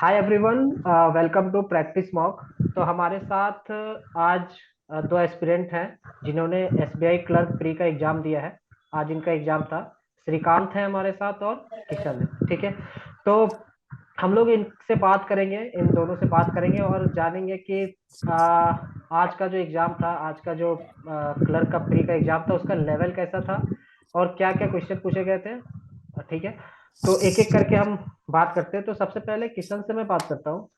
Hi everyone, welcome to practice mock. तो हमारे साथ आज दो एस्पिरेंट हैं जिन्होंने एसबीआई क्लर्क प्री का एग्जाम दिया है। आज इनका एग्जाम था। श्रीकांत है हमारे साथ और किशन है। ठीक है। तो हम लोग इनसे बात करेंगे, इन दोनों से बात करेंगे और जानेंगे कि आज का जो एग्जाम था, आज का जो क्लर्क का प्री का एग्जाम था, उसका लेवल कैसा था और क्या क्या क्वेश्चन पूछे गए थे। ठीक है। तो एक एक करके हम बात करते हैं। तो सबसे पहले किशन से मैं बात करता हूँ।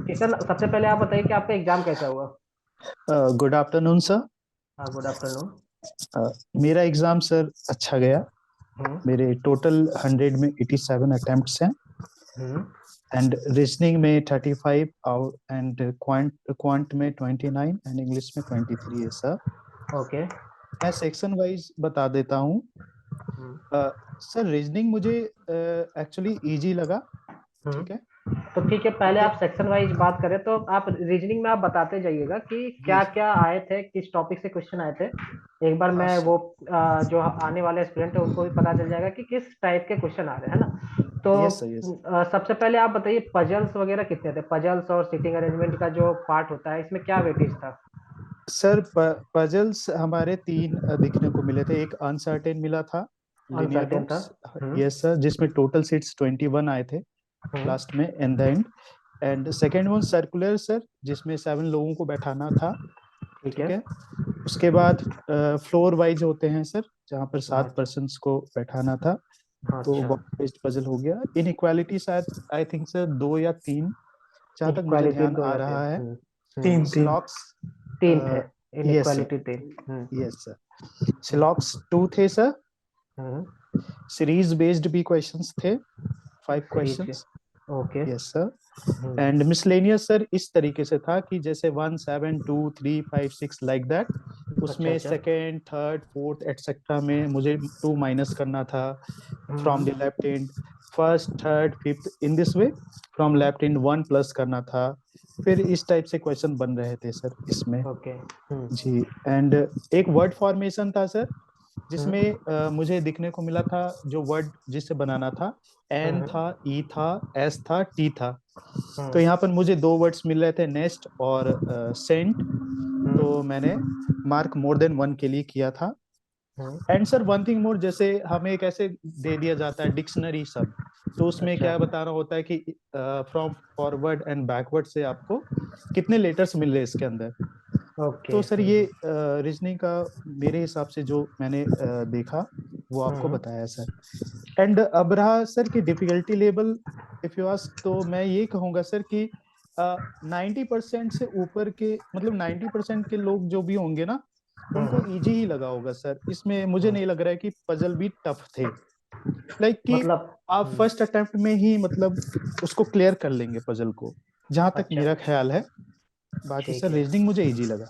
किशन, सबसे पहले आप बताइए कि आपका एग्जाम कैसा हुआ। Good afternoon sir. हाँ, गुड आफ्टरनून। मेरा एग्जाम सर अच्छा गया। हम्म। मेरे टोटल 100 में 87 अटेम्प्ट्स हैं। हम्म। एंड रीजनिंग में 35 आउट एंड क्वांट क्वांट में 29 एंड इंग्लिश में 23 है सर। ओके। मैं सेक्शन वाइज बता देता हूँ। हम्म। सर रीजनिंग मुझे एक्चुअली इजी लगा। हम्म। ठीक है। तो ठीक है, पहले तो आप सेक्शन वाइज बात करें तो आप रीजनिंग में आप बताते जाइएगा कि जी क्या क्या आए थे, किस टॉपिक से क्वेश्चन आए थे। एक बार हाँ मैं सर। वो जो आने वाले स्टूडेंट है उनको भी पता चल जाएगा कि किस टाइप के क्वेश्चन आ रहे हैं, है ना। तो यस सर यस। सबसे पहले आप बताइए पजल्स वगैरह कितने थे। पजल्स और सिटिंग अरेंजमेंट का जो पार्ट होता है, इसमें क्या वेटेज था। सर पजल्स हमारे तीन दिखने को मिले थे। एक अनसर्टेन मिला था, लिनियर अनसर्टेन था। डॉट्स। हम्म। यस सर, जिसमें टोटल सीट्स 21 आए थे हम्म। लास्ट में in the end. And second one circular sir, जिसमें 7 लोगों को बैठाना था। ठीक है। ठीक है। उसके बाद फ्लोर वाइज होते हैं सर, जहाँ पर सात अच्छा। पर्सन को बैठाना था। तो अच्छा। बॉक्स बेस्ड पजल हो गया। इनइक्वालिटी शायद आई थिंक सर दो या तीन, जहाँ तक मुझे इक्वालिटी ध्यान दो आ या तीन। रहा है। हम्म। तीन तीन। सिलॉक्स। तीन थे। Yes sir. इनइक्वालिटी तीन। Yes sir. सिलॉक्स 2 थे सर। हम्म। सीरीज बेस्ड भी क्वेश्चंस थे, 5 series. Questions. Okay. Yes sir. Hmm. And miscellaneous sir इस तरीके से था कि जैसे 1 7 2 3 5 6 लाइक दैट। अच्छा उसमें अच्छा। सेकेंड थर्ड फोर्थ एटसेट्रा में मुझे 2 माइनस करना था from the hmm. Left and. First third fifth in this way from hmm. Left and 1 plus करना था। फिर इस टाइप से क्वेश्चन बन रहे थे सर इसमें। ओके। जी। एंड एक वर्ड फॉर्मेशन था सर, जिसमें हम्म। मुझे दिखने को मिला था जो वर्ड जिससे बनाना था। एन हम्म। था, ई था, एस था, टी था। तो हम्म। यहाँ पर मुझे दो वर्ड्स मिल रहे थे, नेस्ट और सेंट। तो हम्म। मैंने मार्क मोर देन वन के लिए किया था। Hmm. And sir one thing more, जैसे हमें कैसे दे दिया जाता है डिक्शनरी सब, तो उसमें अच्छा। क्या बताना होता है कि फ्रॉम फॉरवर्ड एंड बैकवर्ड से आपको कितने लेटर्स मिल रहे हैं इसके अंदर। ओके। तो सर ये रीजनिंग का मेरे हिसाब से जो मैंने देखा वो आपको हम्म। बताया सर। एंड अब रहा सर की difficulty level, if you ask, तो मैं ये कहूंगा सर कि 90% से ऊपर के, मतलब 90% के लोग जो भी होंगे ना, उनको हम्म। इजी ही लगा होगा सर। इसमें मुझे हम्म। नहीं लग रहा है कि पजल भी टफ थे। लाइक कि मतलब। आप फर्स्ट अटेम्प्ट में ही मतलब उसको क्लियर कर लेंगे पजल को, जहां तक अच्छा। मेरा ख्याल है। बाकी सर ठीक है। रीजनिंग मुझे इजी लगा।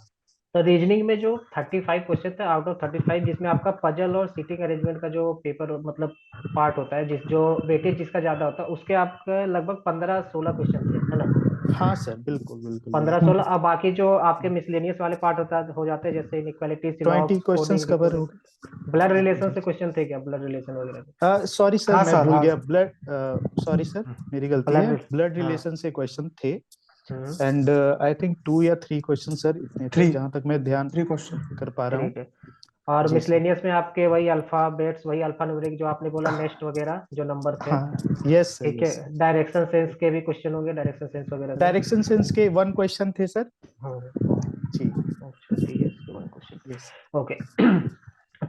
तो रीजनिंग में जो 35 क्वेश्चन थे आउट ऑफ 35, जिसमें आपका पजल और सीटिंग अरेंजमेंट का जो पेपर मतलब पार्ट होता है, जिस जो वेटेज जिसका ज्यादा होता है, उसके आपके लगभग 15-16 क्वेश्चन थे, है ना। हाँ सर, बिल्कुल बिल्कुल पंद्रह बिल्कुल। सोलह अब बाकी जो आपके मिसलेनियस वाले पार्ट होता हो जाते हैं, जैसे इनइक्वालिटी, 20 सिलॉक्स, क्वेश्चंस कोडिंग, कवर हो डिकोडिंग। ब्लड रिलेशन गए। से क्वेश्चन थे क्या, ब्लड रिलेशन वगैरह के। सॉरी सर, हाँ मैं सर, भूल हाँ गया। सर। ब्लड, सॉरी सर, मेरी गलती ब्लड। है। ब्लड हाँ। रिलेशन से क्वेश्चन थे। हम्म। एंड आई थिंक 2 या 3 क्वेश्चन सर इतने थे, थ्री जहां तक मैं ध्यान 3 क्वेश्चन। कर पा रहा हूँ। ठीक है। और जी सर। मिसलेनियस में आपके वही अल्फाबेट्स, वही अल्फा न्यूमेरिक जो आपने बोला, नेक्स्ट वगैरह जो नंबर थे। हाँ। यस सर ठीक है। Yes sir. डायरेक्शन सेंस के भी क्वेश्चन होंगे, डायरेक्शन सेंस वगैरह के। डायरेक्शन सेंस के 1 क्वेश्चन थे सर। हाँ। जी। अच्छा, ठीक है, इसके वन यस। क्वेश्चन। ओके।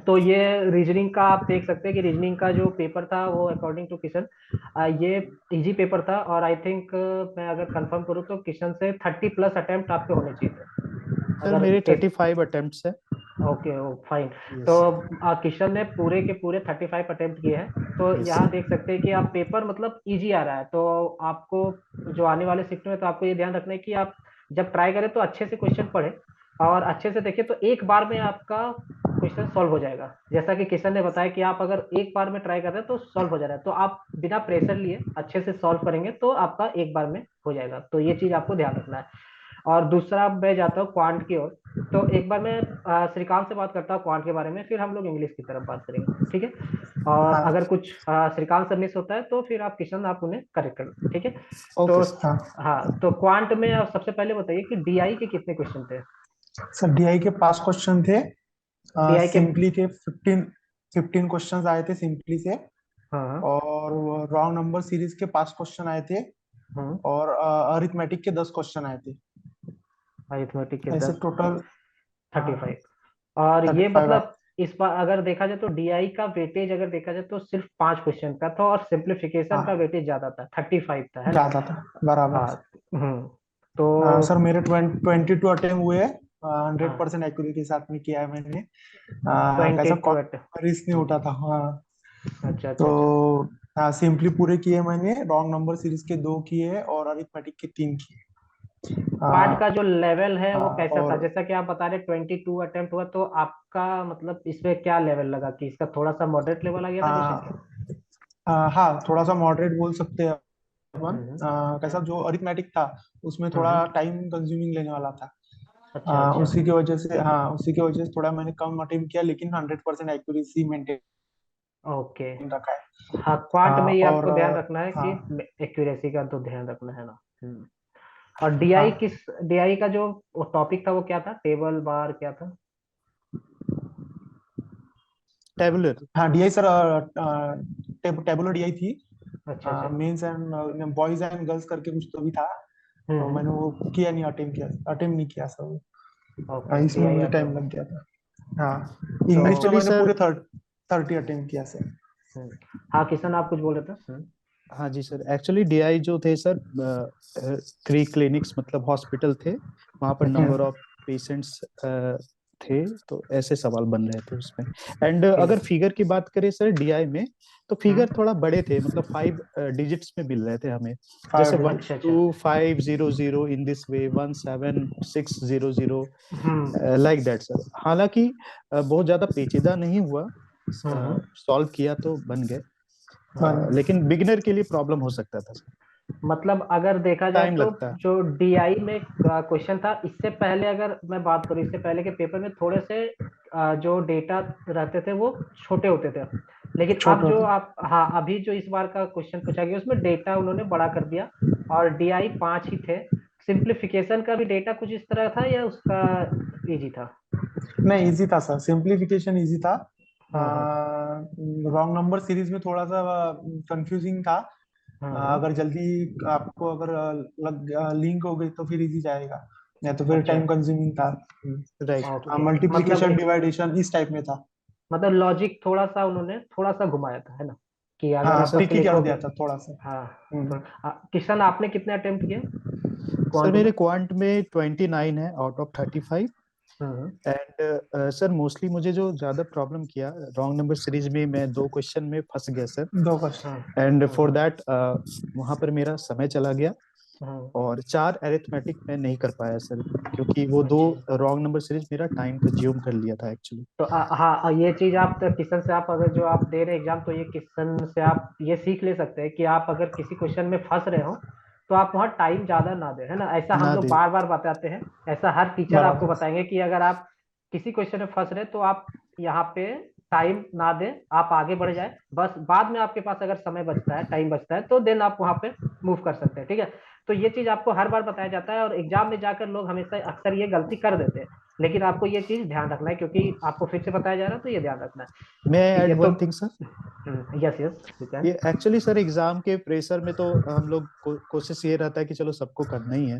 तो ये रीजनिंग का आप देख सकते हैं कि रीजनिंग का जो पेपर था वो अकॉर्डिंग टू किशन ये इजी पेपर था। और आई थिंक मैं अगर कंफर्म करूँ तो किशन से 30+ अटेम्प्ट आपके होने चाहिए थे सर अगर मेरे पेपर। 35 अटेम्प्ट्स है। ओके, ओ फाइन। तो यस। किशन ने पूरे के पूरे 35 अटेम्प्ट किए हैं। तो यस यहाँ सर। देख सकते हैं कि आप पेपर मतलब इजी आ रहा है। तो आपको जो आने वाले शिफ्ट में, तो आपको ये ध्यान रखना है कि आप जब ट्राई करें तो अच्छे से क्वेश्चन पढ़े और अच्छे से देखिए, तो एक बार में आपका क्वेश्चन सॉल्व हो जाएगा। जैसा कि किशन ने बताया कि आप अगर एक बार में ट्राई कर रहे हैं तो सॉल्व हो जा रहा है, तो आप बिना प्रेशर लिए अच्छे से सॉल्व करेंगे तो आपका एक बार में हो जाएगा। तो ये चीज आपको ध्यान रखना है। और दूसरा मैं जाता हूँ क्वांट की ओर। तो एक बार मैं श्रीकांत से बात करता हूँ क्वांट के बारे में, फिर हम लोग इंग्लिश की तरफ बात करेंगे, ठीक है। और हाँ अगर कुछ श्रीकांत से मिस होता है तो फिर आप किशन आप उन्हें करेक्ट कर लो, ठीक है। तो ओके हाँ हाँ, तो क्वांट में आप सबसे पहले बताइए कि डीआई के कितने क्वेश्चन थे। सर, डीआई के पास क्वेश्चन थे। डीआई के, सिंपली के 15 क्वेश्चन आए थे सिंपली से। हाँ और रॉन्ग नंबर सीरीज के 5 क्वेश्चन आए थे। हाँ, और अरिथमेटिक के 10 क्वेश्चन आए थे। अरिथमेटिक के ऐसे 10, टोटल 35। और ये 35 मतलब इस बार अगर देखा जाए तो डीआई का वेटेज अगर देखा जाए तो सिर्फ 5 क्वेश्चन का था, और सिंप्लीफिकेशन का हाँ, वेटेज ज्यादा था, 35 था, है ना। ज्यादा था बराबर। हाँ। तो सर, मेरे 22 अटेम्प्ट हुए। 100% हाँ, एक्यूरेसी के साथ में किया है मैंने। ट्वेंटी कैसा टू एट रिस्क नहीं उठा था। हाँ। अच्छा अच्छा अच्छा। तो हाँ, सिंपली पूरे किए मैंने। रॉन्ग नंबर सीरीज के 2 किए और अरिथमेटिक के 3 किए। क्वाड का हाँ, जो लेवल है वो कैसा था, और जैसा कि आप बता रहे 22 अटेम्प्ट हुआ, तो आपका मतलब इसमें क्या लेवल लगा कि इसका थोड़ा सा मॉडरेट लेवल आ गया था क्वेश्चन का। हाँ, थोड़ा सा मॉडरेट बोल सकते हैं अपन। हम्म कैसा जो अरिथमेटिक था उसमें थोड़ा हम्म, टाइम कंज्यूमिंग लेने वाला था। अच्छा अच्छा। उसी की वजह से थोड़ा मैंने कम अटेम्प्ट किया, लेकिन 100% एक्यूरेसी मेंटेन ओके। रखा है। हाँ, क्वांट में ये और आपको ध्यान रखना है कि हाँ एक्यूरेसी का तो ध्यान रखना है ना। और डीआई हाँ किस, डीआई का जो टॉपिक था वो क्या था, टेबल बार क्या था। टेबुलर। हाँ, डीआई सर। टेबुलर डीआई थी। अच्छा अच्छा। Mains and boys and girls करके कुछ तो भी था। तो हम्म, मैंने वो किया नहीं, अटेम्प्ट नहीं किया सर। ओके, इसमें डीआई मुझे आप टाइम लोग। लग गया था। हाँ, तो इंग्लिश में एक्चुअली मैंने सर, पूरे 30 अटेम्प्ट किया सर। हम्म, हाँ किशन आप कुछ बोल रहे थे। हाँ जी सर, एक्चुअली डीआई जो थे सर, क्री क्लिनिक्स मतलब हॉस्पिटल थे, वहाँ पर अच्छा। नंबर ऑफ पेशेंट्स थे, तो ऐसे सवाल बन रहे थे उसमें। एंड अगर ठीक। फिगर की बात करें सर डीआई में, तो फिगर हम्म, थोड़ा बड़े थे, मतलब 5 डिजिट्स में मिल रहे थे हमें। जैसे 5 वन अच्छा अच्छा। Two five zero zero in this way, 17600, hmm like that sir. हालांकि बहुत ज्यादा पेचीदा नहीं हुआ, हम्म सॉल्व किया तो बन गए। हम्म। लेकिन बिगिनर के लिए प्रॉब्लम हो सकता था सर, मतलब अगर देखा जाए टाइम तो लगता है। जो डीआई में क्वेश्चन था, इससे पहले अगर मैं बात करूँ, इससे पहले के पेपर में थोड़े से जो डेटा रहते थे वो छोटे होते थे। लेकिन अब छोटे जो होते। आप, हाँ अभी जो इस बार का क्वेश्चन पूछा गया उसमें डेटा उन्होंने बड़ा कर दिया, और डीआई 5 ही थे। सिंप्लीफिकेशन का भी डेटा कुछ इस तरह था या उसका इजी था। नहीं, इजी था सर, सिंप्लीफिकेशन इजी था। हम्म रॉन्ग नंबर सीरीज में थोड़ा सा कंफ्यूजिंग था। हम्म, अगर जल्दी आपको अगर लिंक हो गई तो फिर इजी जाएगा, या तो फिर अच्छा। टाइम कंज्यूमिंग था। राइट। ओके, मतलब मल्टीप्लीकेशन डिवाइडेशन इस टाइप में था। मतलब लॉजिक थोड़ा सा उन्होंने थोड़ा सा घुमाया था, है ना, कि अगर हाँ, आप बस ट्रिकी कर लिखोगे। दिया था थोड़ा सा। हाँ। हम्म। तो किशन आपने कितने अटेम्प्ट किए सर क्वांट में। मेरे क्वांट में 29 है out of 35। Hmm and sir mostly मुझे जो ज्यादा प्रॉब्लम किया, रॉन्ग नंबर सीरीज में मैं 2 क्वेश्चन में फंस गया sir. 2 question. Hmm and for hmm that वहां पर मेरा समय चला गया, हम्म, और 4 अरिथमेटिक में नहीं कर पाया सर, क्योंकि वो दो अच्छा। रॉन्ग नंबर सीरीज मेरा टाइम कंज्यूम कर लिया था एक्चुअली। तो हाँ, ये चीज आप तो किशन से, आप अगर जो आप दे रहे एग्जाम, तो ये किशन से आप ये सीख ले सकते हैं कि आप अगर किसी क्वेश्चन में फंस रहे हो तो आप वहाँ टाइम ज्यादा ना दें, है ना। ऐसा हम ना लोग दे। बार बार बताते हैं, ऐसा हर टीचर आपको बराबर। बताएंगे कि अगर आप किसी क्वेश्चन में फंस रहे तो आप यहाँ पे टाइम ना दें, आप आगे बढ़ जाए, बस बाद में आपके पास अगर समय बचता है, टाइम बचता है, तो देन आप वहाँ पे मूव कर सकते हैं, ठीक है। तो ये चीज आपको हर बार बताया जाता है, और एग्जाम में जाकर लोग हमेशा अक्सर ये गलती कर देते हैं। लेकिन आपको ये चीज ध्यान रखना है, क्योंकि आपको फिर से बताया जा रहा है, तो ये ध्यान रखना है, मैं ठीक ऐड है। तो one thing sir, yes yes, ठीक है। ये एक्चुअली सर एग्जाम के प्रेशर में तो हम लोग कोशिश ये रहता है कि चलो सबको करना ही है,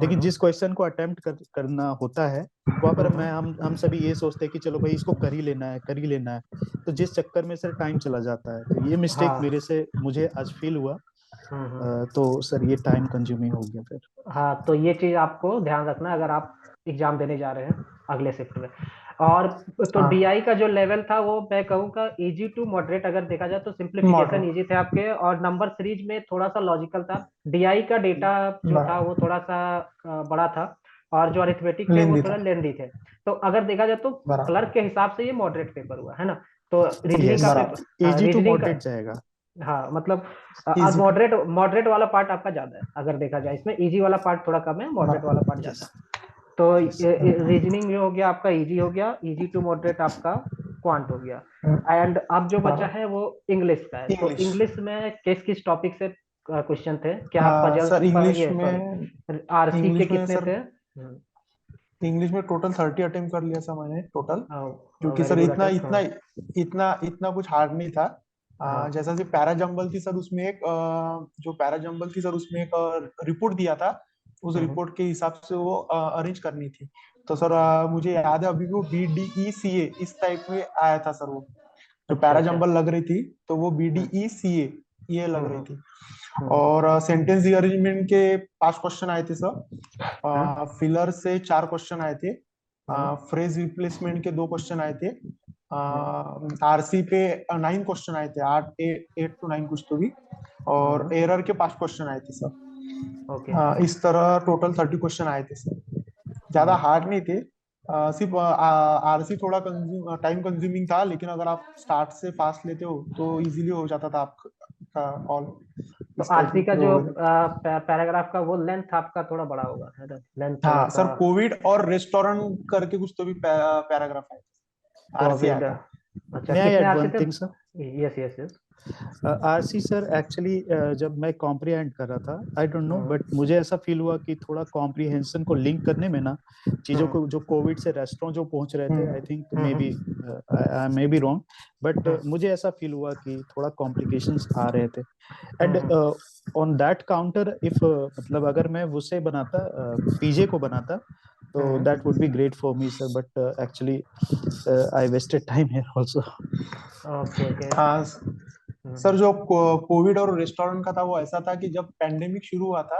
लेकिन जिस क्वेश्चन को अटेम्प्ट करना होता है, वहां पर मैं हम सभी ये सोचते हैं कि चलो भाई इसको कर ही लेना है, कर ही लेना है। तो जिस चक्कर में सर टाइम चला जाता है, तो ये मिस्टेक हाँ। मेरे से मुझे आज फील हुआ। हम्म, तो सर ये टाइम कंज्यूमिंग हो गया फिर। हाँ, तो ये चीज आपको ध्यान रखना है अगर आप एग्जाम देने जा रहे हैं अगले शिफ्ट में। और तो हाँ, डीआई का जो लेवल था वो मैं कहूँगा इजी टू मॉडरेट, अगर देखा जाए तो सिंप्लीफिकेशन मॉडरेट। इजी थे आपके, और नंबर सीरीज में थोड़ा सा लॉजिकल था। डीआई का डेटा जो था बराबर। वो थोड़ा सा बड़ा था, और जो अरिथमेटिक थे वो लेंदी थोड़ा था। लेंदी थे। तो अगर देखा जाए तो बराबर। क्लर्क के हिसाब से ये मॉडरेट पेपर हुआ, है ना। तो रीजनिंग यस का सर, बराबर। पेपर, इजी टू रीजनिंग का, मॉडरेट जाएगा। हाँ मतलब आज इजी था। मॉडरेट मॉडरेट वाला पार्ट आपका ज्यादा है, अगर देखा जाए इसमें इजी वाला पार्ट थोड़ा कम है, मॉडरेट वाला हाँ। पार्ट ज्यादा यस है। तो यस रीजनिंग जो हो गया आपका इजी हो गया, इजी टू मॉडरेट आपका क्वांट हो गया। एंड अब जो बचा हाँ है वो इंग्लिश का है। तो इंग्लिश। इंग्लिश में किस किस टॉपिक से क्वेश्चन थे, क्या हाँ पजल्स सर पर, इंग्लिश ये में, सॉरी आरसी के इंग्लिश में कितने सर, थे? इंग्लिश में टोटल 30 अटेम्प्ट कर लिया सर मैंने टोटल। क्योंकि वेरी सर गुड इतना अटेम्प्ट। इतना इतना इतना कुछ हार्ड नहीं था। हाँ। जैसा कि पैरा जंबल थी सर, उसमें एक जो पैरा जंबल थी सर उसमें एक रिपोर्ट दिया था। उस हम्म, रिपोर्ट के हिसाब से वो अरेंज करनी थी। तो सर मुझे याद है अभी भी वो BDE CA इस टाइप में आया था सर वो। जो अच्छा पैरा अच्छा। जंबल लग रही थी तो वो हम्म BDE CA ये लग रही हम्म थी। हम्म और सेंटेंस रीअरेंजमेंट के 5 क्वेश्चन आए थे हम्म सर। फिलर से 4 क्वेश्चन आए थे। हम्म फ्रेज रिप्लेसमेंट के 2 क्वेश्चन आए थे। हम्म आरसी पे 9 क्वेश्चन आए थे, 8 to 9 कुछ तो भी। और हम्म, एरर के 5 क्वेश्चन आए थे सर। ओके। इस तरह टोटल 30 क्वेश्चन आए थे सर। ज्यादा हम्म, हार्ड नहीं थे। सिर्फ आरसी थोड़ा टाइम कंज्यूमिंग था, लेकिन अगर आप स्टार्ट से फास्ट लेते हो तो इजीली हो जाता था आपका ऑल। तो इस टाइप आरसी में का पूरा जो हो जाता। पैराग्राफ का वो लेंथ आपका थोड़ा बड़ा होगा, है ना, लेंथ थोड़ा हाँ सा। सर, कोविड और रेस्टोरेंट करके कुछ तो भी पैराग्राफ है, आरसी आया कोविड, था। अच्छा मे आई कितने एड आरसी वन थे? Thing sir. Yes yes yes. RC sir actually जब मैं कॉम्प्रिहेंड कर रहा था, I don't know, hmm but मुझे ऐसा फील हुआ कि थोड़ा कॉम्प्रिहेंशन को लिंक करने में ना, चीजों हम्म को जो कोविड से रेस्टोरेंट जो पहुंच रहे थे, I hmm think hmm may be wrong, but hmm मुझे ऐसा फील हुआ कि थोड़ा कॉम्प्लिकेशंस आ रहे थे। And hmm on that counter if मतलब अगर मैं उसे बनाता, पीजे को बनाता, तो hmm, that would be great for me sir, but actually I wasted time here also. Okay okay. हाँ सर, जो कोविड और रेस्टोरेंट का था वो ऐसा था कि जब पेंडेमिक शुरू हुआ था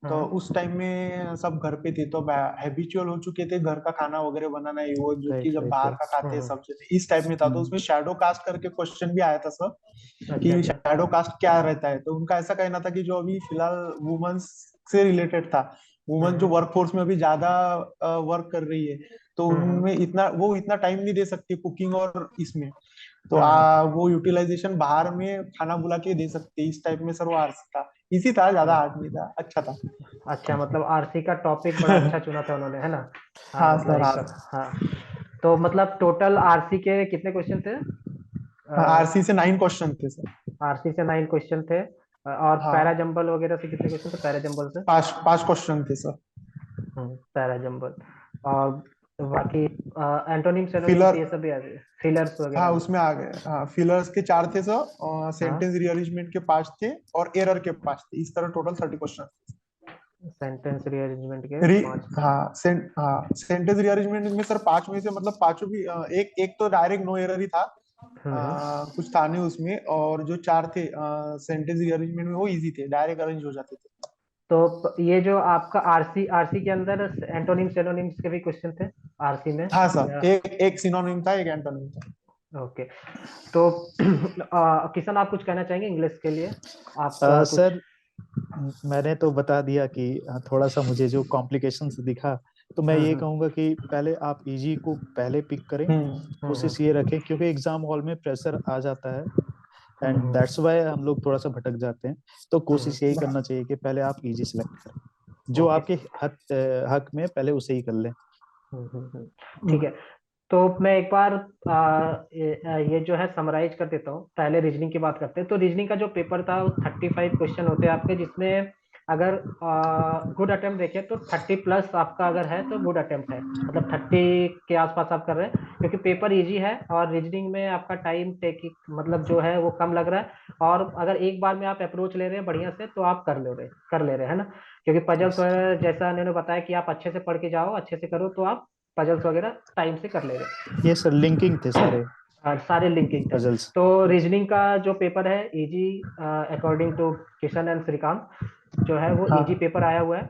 तो हम्म, उस टाइम में सब घर पे थे, तो हैबिचुअल हो चुके थे घर का खाना वगैरह बनाना, ये वो जो कि राइट जब राइट बाहर राइट। का खाते हैं हम्म, सब चीजें इस टाइप में था। तो हम्म उसमें शैडो कास्ट करके क्वेश्चन भी आया था सर, अच्छा कि अच्छा। शैडो कास्ट क्या रहता है। तो उनका ऐसा कहना था कि जो अभी फिलहाल वुमेन्स से रिलेटेड था, वुमेन जो हम्म वर्कफोर्स में अभी ज्यादा वर्क कर रही है, तो हम्म उनमें इतना टाइम नहीं दे सकती कुकिंग और इसमें। तो हम्म वो यूटिलाइजेशन बाहर में खाना बुला के दे सकते हैं, इस टाइप में सर वो आरसी था। इसी था, ज्यादा हम्म। हार्ड नहीं था, अच्छा था। अच्छा मतलब आरसी का टॉपिक बड़ा अच्छा चुना था उन्होंने, है ना? हाँ हाँ मतलब सर, एक, हाँ। हाँ। तो मतलब टोटल आरसी के कितने क्वेश्चन थे? आरसी से 9 क्वेश्चन थे सर। आरसी से 9 क्वेश्चन थे। और पैरा हाँ, जंबल वगैरह से कितने क्वेश्चन थे, पैरा जंबल से? 5 5 क्वेश्चन थे सर। Para jumble. और बाकी एंटोनिम सेनोनिम्स फिलर, ये सब भी आ गए, फिलर्स वगैरह हाँ भी? उसमें आ गए। हाँ, फिलर्स के 4 थे सर, हाँ, सेंटेंस रीअरेंजमेंट के 5 थे, और एरर के 5 थे। इस तरह टोटल 30 क्वेश्चन। सेंटेंस रीअरेंजमेंट के री 5 थे। हाँ सेंटेंस रीअरेंजमेंट में सर 5 में से मतलब पांचों भी, एक एक तो डायरेक्ट नो एरर ही था। हम्म। कुछ था नहीं उसमें, और जो 4 थे सेंटेंस रीअरेंजमेंट में वो इजी थे, डायरेक्ट अरेंज हो जाते थे। तो ये जो आपका आरसी आरसी के अंदर एंटोनिम सेनोनिम्स के भी क्वेश्चन थे आरसी में, हाँ सर, या? एक एक सिनोनिम था, एक एंटोनिम था। ओके। तो किशन आप कुछ कहना चाहेंगे इंग्लिश के लिए, आपका कुछ? सर मैंने तो बता दिया कि थोड़ा सा मुझे जो कॉम्प्लिकेशंस दिखा, तो मैं ये हम्म कहूंगा कि पहले आप इजी को पहले पिक करें। हम्म कोशिश ये रखें, क्योंकि एग्जाम हॉल में प्रेशर आ जाता है, एंड हम्म दैट्स वाई हम लोग थोड़ा सा भटक जाते हैं। तो हम्म, कोशिश यही करना चाहिए कि पहले आप इजी सेलेक्ट करें, जो ओके। आपके हक में पहले उसे ही कर लें। ठीक है। तो मैं एक बार ये जो है समराइज कर देता हूँ, पहले रीजनिंग की बात करते हैं। तो रीजनिंग का जो पेपर था वो 35 क्वेश्चन होते हैं आपके, जिसमें अगर गुड अटेम्प्ट देखें तो 30+ आपका अगर है तो गुड अटेम्प्ट है, मतलब 30 के आसपास आप कर रहे हैं, क्योंकि पेपर इजी है और रीजनिंग में आपका टाइम टेकिंग मतलब जो है वो कम लग रहा है। और अगर एक बार में आप अप्रोच ले रहे हैं बढ़िया से तो आप कर ले रहे हैं ना, क्योंकि पजल्स यस वगैरह जैसा उन्होंने बताया कि आप अच्छे से पढ़ के जाओ, अच्छे से करो, तो आप पजल्स वगैरह टाइम से कर ले रहे ये सर लिंकिंग थे सारे हैं। सारे लिंकिंग थे। पजल्स। तो रीजनिंग का जो पेपर है easy, according to Kishan and Shrikant, जो है वो इजी हाँ पेपर आया हुआ है।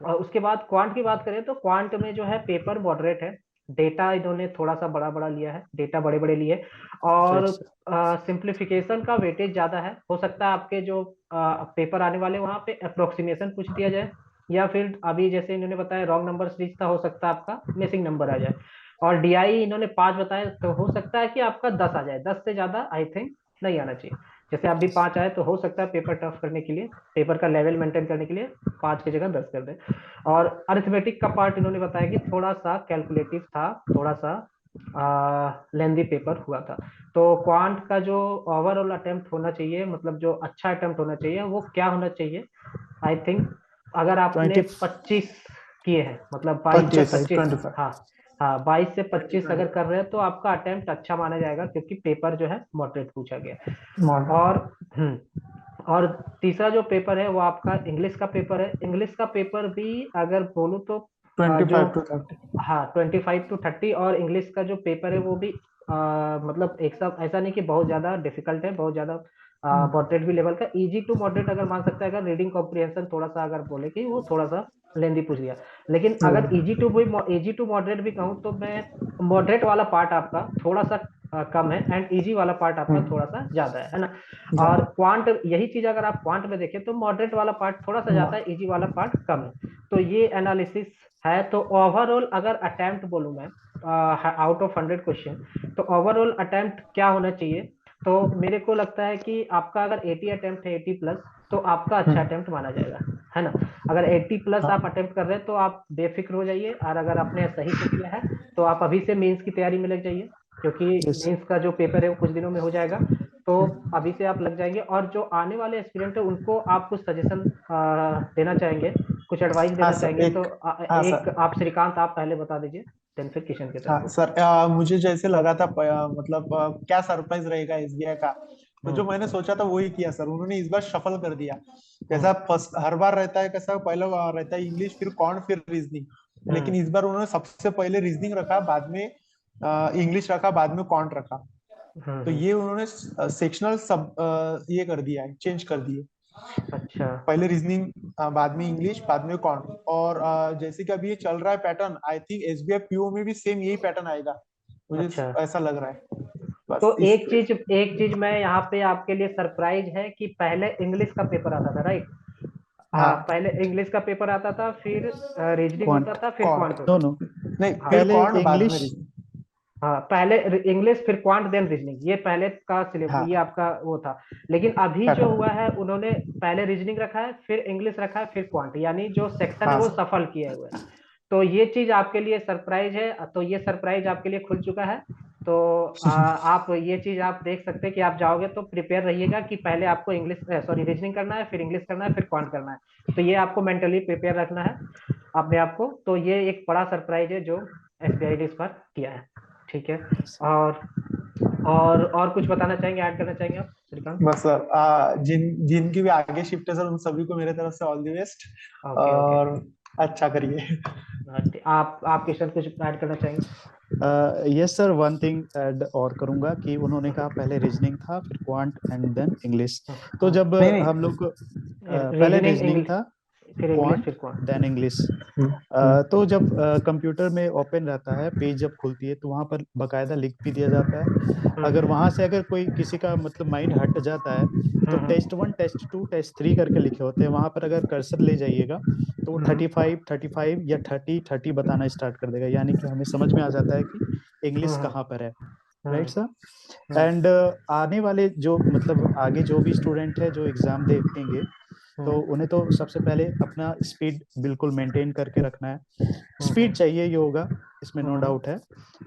और उसके बाद क्वांट की बात करें तो क्वांट में जो है पेपर मॉडरेट है। डेटा इन्होंने थोड़ा सा बड़ा बड़ा लिया है, डेटा बड़े बड़े लिए। और राइट सर। सिंप्लीफिकेशन का वेटेज ज्यादा है। हो सकता है आपके जो पेपर आने वाले वहां पे अप्रोक्सीमेशन पूछ दिया जाए, या फिर अभी जैसे इन्होंने बताया रॉन्ग नंबर सीरीज था, हो सकता है आपका मिसिंग नंबर आ जाए। और डीआई इन्होंने 5 बताया, तो हो सकता है कि आपका 10 आ जाए, 10 से ज्यादा आई थिंक नहीं आना चाहिए। जैसे आप भी 5 आए तो हो सकता है पेपर टफ करने के लिए, पेपर का लेवल मेंटेन करने के लिए 5 की जगह 10 कर दे। और अरिथमेटिक का पार्ट इन्होंने बताया कि थोड़ा सा कैलकुलेटिव था, थोड़ा सा लेंदी पेपर हुआ था। तो क्वांट का जो ओवरऑल अटेम्प्ट होना चाहिए, मतलब जो अच्छा अटेम्प्ट होना चाहिए, वो क्या होना चाहिए? आई थिंक अगर आपने 20 25 किए हैं, मतलब 22 से 25 25, 25। हाँ हाँ 22 से 25 अगर कर रहे हैं तो आपका अटेम्प्ट अच्छा माना जाएगा, क्योंकि पेपर जो है मॉडरेट पूछा गया है। और और तीसरा जो पेपर है वो आपका इंग्लिश का पेपर है। इंग्लिश का पेपर भी अगर बोलूँ तो जो 25 to 30। हाँ 25 to 30, और इंग्लिश का जो पेपर है वो भी मतलब एक सब ऐसा नहीं कि बहुत ज्यादा डिफिकल्ट है, बहुत ज्यादा मॉडरेट भी लेवल का, इजी टू मॉडरेट अगर मान सकते हैं। अगर रीडिंग कॉम्प्रिहेंशन थोड़ा सा अगर बोले कि वो थोड़ा सा लेंदी पूछ लिया, लेकिन अगर इजी टू मॉडरेट भी कहूँ तो मैं मॉडरेट वाला पार्ट आपका थोड़ा सा कम है, एंड इजी वाला पार्ट आपका थोड़ा सा ज्यादा है ना। और क्वांट, यही चीज अगर आप क्वांट में देखें तो मॉडरेट वाला पार्ट थोड़ा सा ज्यादा है, इजी वाला पार्ट कम है। तो ये एनालिसिस है। तो ओवरऑल अगर अटेम्प्ट बोलूं मैं आउट ऑफ 100 क्वेश्चन, तो ओवरऑल अटेम्प्ट क्या होना चाहिए? तो मेरे को लगता है कि आपका अगर 80 अटेम्प्ट है, 80 प्लस, तो आपका अच्छा अटेम्प्ट माना जाएगा, है ना। अगर 80 प्लस आप अटेम्प्ट कर रहे हैं तो आप बेफिक्र हो जाइए, और अगर आपने सही से किया है तो आप अभी से मेंस की तैयारी में लग जाइए, क्योंकि Yes. मेंस का जो पेपर है वो कुछ दिनों में हो जाएगा। तो अभी से आप लग जाएंगे, और जो आने वाले एस्पिरेंट है उनको आप कुछ सजेशन देना चाहेंगे, कुछ एडवाइस हाँ देना सर चाहेंगे? तो एक। हाँ एक सर। आप श्रीकांत आप पहले बता दीजिए, देन फिर किशन की हाँ तरफ। सर, मुझे जैसे लगा था मतलब क्या सरप्राइज रहेगा एसबीआई का। तो जो हम्म मैंने सोचा था वही किया सर, उन्होंने इस बार शफल कर दिया। जैसा हम्म फर्स्ट हर बार रहता है, कैसा पहले रहता है इंग्लिश, फिर कौन, फिर रीजनिंग। लेकिन हम्म इस बार उन्होंने सबसे पहले रीजनिंग रखा, बाद में इंग्लिश रखा, बाद में कौन रखा। तो हम्म। ये उन्होंने सेक्शनल सब ये कर दिया है, चेंज कर दिए। अच्छा पहले रीजनिंग, बाद में इंग्लिश, बाद में कौन। और जैसे कि अभी ये चल रहा है pattern, I think SBI PO में भी सेम यही पैटर्न आएगा, मुझे अच्छा। ऐसा लग रहा है। तो बस इस। एक चीज मैं यहाँ पे आपके लिए सरप्राइज है कि पहले इंग्लिश का पेपर आता था, राइट? हाँ, हाँ। पहले इंग्लिश का पेपर आता था, फिर रीजनिंग होता क्वांट। था, फिर कौन। क्वांट नो होता नो, था। नहीं, हाँ फिर पहले कौन, बाद में इंग्लिश। रीजनिंग। हाँ, पहले इंग्लिश फिर क्वांट देन रीजनिंग, ये पहले का सिलेबस, ये हाँ, आपका वो था। लेकिन अभी जो हुआ पैटर्न। है, उन्होंने पहले रीजनिंग रखा है, फिर इंग्लिश रखा है, फिर क्वांट, यानी जो सेक्शन है हाँ वो सर। सफल किए हुए हैं। तो ये चीज आपके लिए सरप्राइज है, तो ये सरप्राइज आपके लिए खुल चुका है। तो आप ये चीज आप देख सकते हैं कि आप जाओगे तो प्रिपेयर रहिएगा कि पहले आपको इंग्लिश सॉरी रीजनिंग करना है, फिर इंग्लिश करना है, फिर क्वांट करना है। तो ये आपको मेंटली प्रिपेयर रखना है अपने आप को। तो ये एक बड़ा सरप्राइज है जो एसबीआई ने इस बार किया है। ठीक है। और और कुछ बताना चाहेंगे, ऐड करना चाहेंगे आप श्रीकांत? बस सर, जिनकी भी आगे शिफ्ट है सर, उन सभी को मेरे तरफ से all the best. Okay okay. और अच्छा करिए। आप किशन कुछ ऐड करना चाहेंगे? Yes sir, one thing add और करूंगा कि उन्होंने कहा पहले रीजनिंग था, फिर क्वांट एंड देन इंग्लिश। तो जब नहीं नहीं। हम लोग पहले रीजनिंग रीजनिंग इंग्लिश, था, फिर इंग्लिश, क्वांट, फिर क्वांट। Then English. तो जब कंप्यूटर में ओपन रहता है, पेज जब खुलती है तो वहां पर बकायदा लिख भी दिया जाता है। अगर वहां से अगर कोई किसी का मतलब माइंड हट जाता है, तो टेस्ट 1, टेस्ट 2, टेस्ट 3 करके लिखे होते हैं, वहां पर अगर कर्सर ले जाइएगा तो वो 35 या 30 बताना स्टार्ट कर देगा, यानी कि हमें समझ में आ जाता है कि इंग्लिश कहाँ पर है। Right sir. एंड आने वाले जो मतलब आगे जो भी स्टूडेंट है जो एग्जाम देंगे, तो उन्हें तो सबसे पहले अपना स्पीड बिल्कुल मेंटेन करके रखना है। स्पीड चाहिए, ये होगा, इसमें नो डाउट है।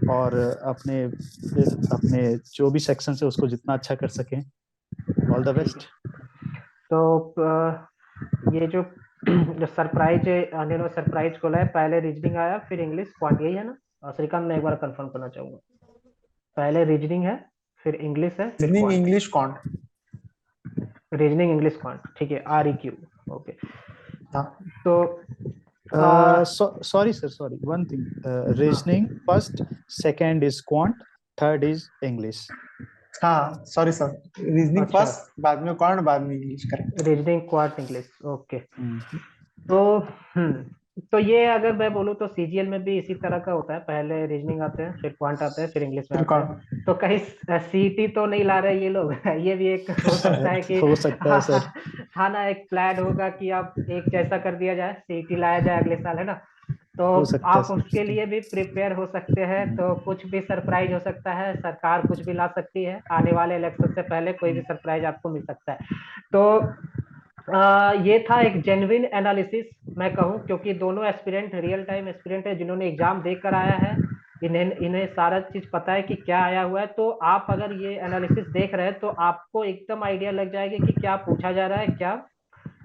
और अपने अपने जो भी सेक्शन है उसको जितना अच्छा कर सकें। ऑल द ठीक बेस्ट। है। तो ये जो जो सरप्राइज है, सरप्राइज खोला है, पहले रीजनिंग आया, फिर इंग्लिश, क्वांट, यही है ना? और श्रीकांत, मैं एक बार कंफर्म करना चाहूंगा, पहले रीजनिंग है, फिर इंग्लिश है, फिर रीजनिंग, क्वांट। इंग्लिश, कौन। रीजनिंग, इंग्लिश, क्वांट, ठीक है, REQ। ओके। हाँ तो आ, sorry sir, sorry, one thing, हाँ, reasoning first, second is quant, third is English. हाँ, सॉरी सर, रीजनिंग अच्छा, फर्स्ट, बाद में कौन, बाद में English, correct. Reasoning, quant, English, okay. तो तो ये अगर मैं बोलूँ तो सीजीएल में भी इसी तरह का होता है, पहले रीजनिंग आते हैं, फिर क्वांट आते हैं, फिर इंग्लिश में फिर आते कौन। हैं। तो कहीं सीटी तो नहीं ला रहे ये लोग? ये भी एक हो सकता है कि हो सकता है हाँ, सर। हाँ ना, एक प्लान होगा कि आप एक जैसा कर दिया जाए, सीटी लाया जाए अगले साल, है ना। तो हो सकता है आप सर। उसके लिए भी प्रिपेयर हो सकते हैं। तो कुछ भी सरप्राइज हो सकता है, सरकार कुछ भी ला सकती है, आने वाले इलेक्शन से पहले कोई भी सरप्राइज आपको मिल सकता है। तो ये था एक जेन्युइन एनालिसिस मैं कहूँ, क्योंकि दोनों एस्पिरेंट रियल टाइम एस्पिरेंट है जिन्होंने एग्जाम देकर आया है, इन्हें इन्हें सारा चीज पता है कि क्या आया हुआ है। तो आप अगर ये एनालिसिस देख रहे हैं तो आपको एकदम आइडिया लग जाएगी कि क्या पूछा जा रहा है, क्या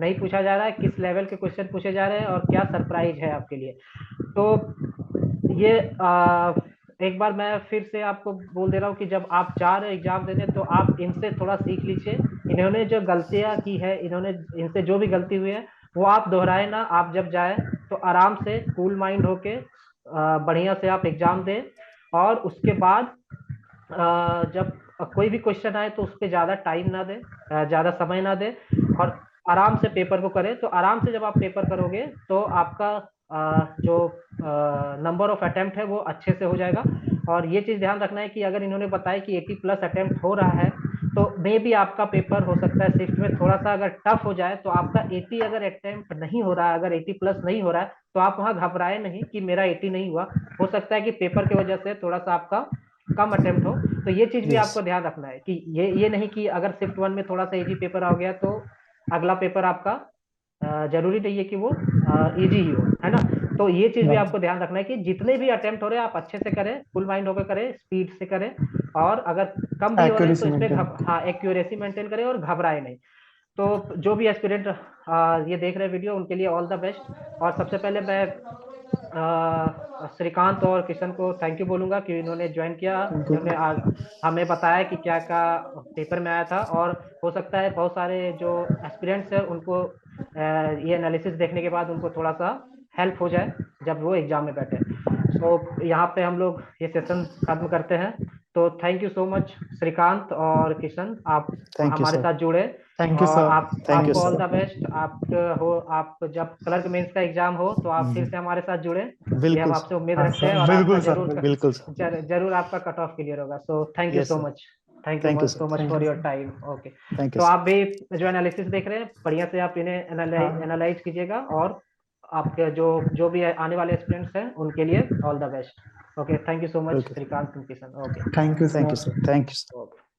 नहीं पूछा जा रहा है, किस लेवल के क्वेश्चन पूछे जा रहे हैं और क्या सरप्राइज है आपके लिए। तो ये एक बार मैं फिर से आपको बोल दे रहा हूँ कि जब आप जा रहे एग्जाम देने तो आप इनसे थोड़ा सीख लीजिए। इन्होंने जो गलतियां की है, इन्होंने इनसे जो भी गलती हुई है वो आप दोहराए ना। आप जब जाए तो आराम से कूल माइंड होके बढ़िया से आप एग्जाम दें, और उसके बाद जब कोई भी क्वेश्चन आए तो उस पर ज्यादा टाइम ना दे, ज्यादा समय ना दे, और आराम से पेपर को करें। तो आराम से जब आप पेपर करोगे तो आपका जो नंबर ऑफ अटेम्प्ट है वो अच्छे से हो जाएगा। और ये चीज ध्यान रखना है कि अगर इन्होंने बताया कि 80 प्लस अटेम्प्ट हो रहा है, तो मे भी आपका पेपर हो सकता है शिफ्ट में थोड़ा सा अगर टफ हो जाए। तो आपका 80 अगर अटेम्प्ट नहीं हो रहा है, अगर 80 प्लस नहीं हो रहा है, तो आप वहां घबराए नहीं कि मेरा 80 नहीं हुआ। हो सकता है कि पेपर की वजह से थोड़ा सा आपका कम अटेम्प्ट हो। तो ये चीज भी यस आपको ध्यान रखना है कि ये नहीं कि अगर शिफ्ट वन में थोड़ा सा इजी पेपर आ गया तो अगला पेपर आपका जरूरी नहीं है कि वो इजी ही हो, है ना। तो ये चीज भी आपको ध्यान रखना है कि जितने भी अटेम्प्ट हो रहे हैं आप अच्छे से करें, फुल माइंड होकर करें, स्पीड से करें। और अगर कम भी हो रहे हैं तो एक्यूरेसी इसमें मेंटेन। हाँ एक्यूरेसी मेंटेन करें और घबराए नहीं। तो जो भी एस्पिरेंट ये देख रहे हैं वीडियो, उनके लिए ऑल द बेस्ट। और सबसे पहले मैं श्रीकांत और किशन को थैंक यू बोलूंगा कि इन्होंने ज्वाइन किया, थैंक इन्होंने यू। आज हमें बताया कि क्या क्या पेपर में आया था। और हो सकता है बहुत सारे जो एस्पिरेंट्स हैं उनको ये एनालिसिस देखने के बाद उनको थोड़ा सा हेल्प हो जाए जब वो एग्जाम में बैठे। तो यहाँ पे हम लोग ये सेशन खत्म करते हैं। तो thank you so much Shrikant और किशन, आप थैंक यू हमारे सर। साथ जुड़े। थैंक यू और सर। आप थैंक यू आपको ऑल सर। The best. आप हो, आप जब क्लर्क मेंस का एग्जाम हो तो आप फिर से हमारे साथ जुड़े, ये हम बिल्कुल आपसे सर। उम्मीद हाँ रखते हैं। सर, और आपका बिल्कुल सर, जरूर बिल्कुल। बिल्कुल सर। जरूर आपका कट ऑफ क्लियर होगा। So thank you yes so sir. Much. Thank you thank you so sir. Much thank for you your sir. Time. Okay. Thank you तो आप सर। भी जो एनालिसिस देख रहे हैं बढ़िया से आप इन्हें हाँ, एनालाइज कीजिएगा। और आपके जो जो भी आने वाले स्टूडेंट्स हैं उनके लिए all the best. Okay, thank you so much okay. Shrikant Kishan. Okay. Thank you thank you sir. Sir. Thank you. Okay.